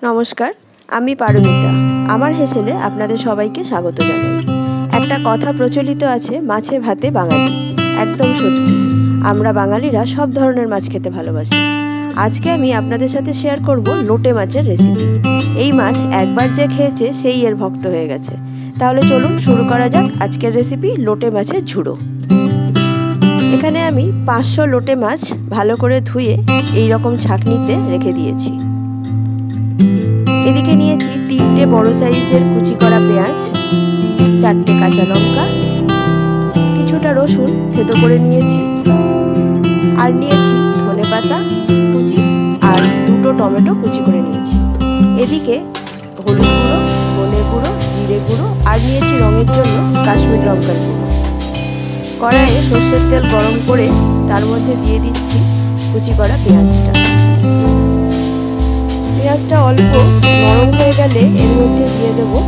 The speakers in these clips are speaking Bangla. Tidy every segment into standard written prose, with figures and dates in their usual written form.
নমস্কার, আমি পারমিতা। আমার হেসেলে আপনাদের সবাইকে স্বাগত জানাই। একটা কথা প্রচলিত আছে, মাছে ভাতে বাঙালি। একদম সত্যি, আমরা বাঙালিরা সব ধরনের মাছ খেতে ভালোবাসি। আজকে আমি আপনাদের সাথে শেয়ার করব লোটে মাছের রেসিপি। এই মাছ একবার যে খেয়েছে সেই এর ভক্ত হয়ে গেছে। তাহলে চলুন শুরু করা যাক আজকের রেসিপি, লোটে মাছের ঝুড়ো। এখানে আমি 500 লোটে মাছ ভালো করে ধুয়ে এই রকম ছাঁকনিতে রেখে দিয়েছি। এদিকে নিয়েছি 3টে বড় সাইজের কুচি করা পেঁয়াজ, 4টে কাঁচা লঙ্কা, কিছুটা রসুন থেতো করে নিয়েছি, আর নিয়েছি ধনেপাতা কুচি আর 2টো টমেটো কুচি করে নিয়েছি। এদিকে হলুদ গুঁড়ো, ধনে গুঁড়ো, জিরে গুঁড়ো আর নিয়েছি রঙের জন্য কাশ্মীর লঙ্কার গুঁড়ো। কড়াইয়ে সর্ষের তেল গরম করে তার মধ্যে দিয়ে দিচ্ছি কুচি করা পেঁয়াজটা। পেঁয়াজটা অল্প নরম হয়ে গেলে এর মধ্যে দিয়ে দেবো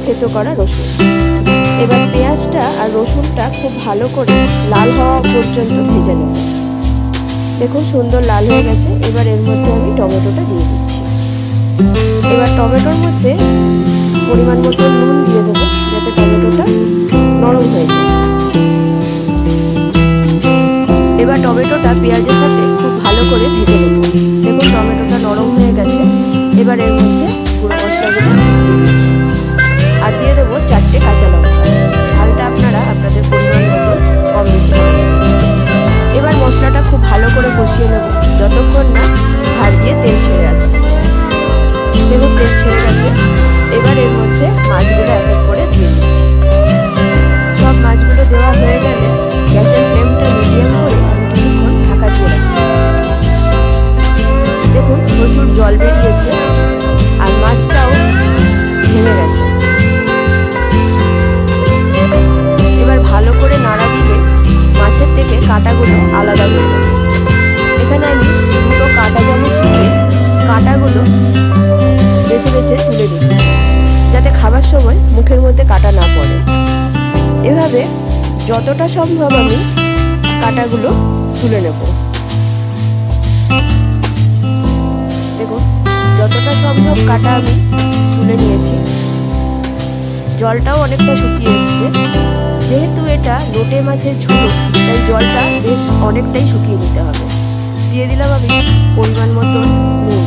থেতো করা রসুন। এবার পেঁয়াজটা আর রসুনটা খুব ভালো করে লাল হওয়া পর্যন্ত ভেজে নেব। দেখুন সুন্দর লাল হয়ে গেছে। এবার এর মধ্যে আমি টমেটোটা দিয়ে দিচ্ছি। এবার টমেটোর মধ্যে পরিমাণ মতো নুন দিয়ে দেবো যাতে টমেটোটা নরম হয়ে যায়। এবার টমেটোটা পেঁয়াজের সাথে খুব ভালো করে ভেজে নেব। দেখুন টমেটোটা নরম হয়ে গেছে। এবার এর মধ্যে গুঁড়ো মশলাগুলো আর দিয়ে দেবো 4টে কাঁচা লঙ্কা। ঝালটা আপনারা আপনাদের পরিমাণ মতো কম বেশি করে নেবেন। এবার মশলাটা খুব ভালো করে কষিয়ে নেব যতক্ষণ না ধার দিয়ে তেল ছেড়ে আসছে। দেখুন তেল ছেড়ে গেছে। এবার এর মধ্যে মাছগুলো এক এক করে দিয়ে দিচ্ছি। সব মাছগুলো দেওয়া হয়ে গেলে গ্যাসের ফ্লেমটা মিডিয়াম করে আমি কিছুক্ষণ ঢাকা দিয়ে রাখছি। দেখুন প্রচুর জল বেরিয়েছে আর মাছটাও ভেঙে গেছে। এবার ভালো করে নাড়া দিলে মাছের থেকে কাঁটাগুলো আলাদা হয়ে যাবে। এখানে আমি 2টো কাঁটা চামচ নিয়ে কাঁটাগুলো বেছে বেছে তুলে দিচ্ছি যাতে খাবার সময় মুখের মধ্যে কাঁটা না পড়ে। এভাবে যতটা সম্ভব আমি কাঁটাগুলো তুলে নেব। দেখুন যতটা সম্ভব কাঁটা আমি তুলে নিয়েছি। জলটাও অনেকটা শুকিয়ে এসছে। যেহেতু এটা লোটে মাছের ঝুড়ো তাই জলটা বেশ অনেকটাই শুকিয়ে নিতে হবে। দিয়ে দিলাম আমি পরিমাণ মতো নুন।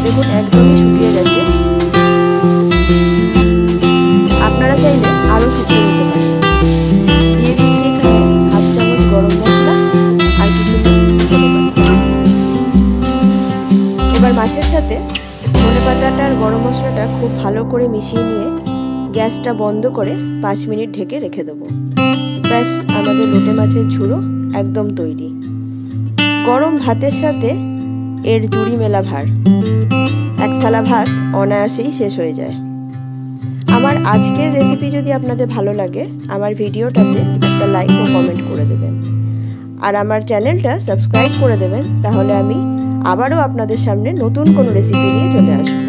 দেখুন একদমই শুকিয়ে গেছে। আপনারা চাইলে আরও শুকিয়ে নিতে পারেন। দিয়ে দিচ্ছি এখানে 1/2 চামচ গরম মশলা আর কিছু ধনেপাতা। এবার মাছের সাথে ধনেপাতাটা আর গরম মশলাটা খুব ভালো করে মিশিয়ে নিয়ে গ্যাসটা বন্ধ করে 5 মিনিট ঢেকে রেখে দেবো। ব্যাস আমাদের লোটে মাছের ঝুড়ো একদম তৈরি। গরম ভাতের সাথে এর জুড়ি মেলা ভার। এক থালা ভাত অনায়াসেই শেষ হয়ে যায়। আমার আজকের রেসিপি যদি আপনাদের ভালো লাগে আমার ভিডিওটাতে একটা লাইক ও কমেন্ট করে দেবেন আর আমার চ্যানেলটা সাবস্ক্রাইব করে দেবেন। তাহলে আমি আবারও আপনাদের সামনে নতুন কোনো রেসিপি নিয়ে চলে আসবো।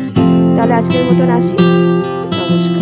তাহলে আজকের মতন আসি। নমস্কার।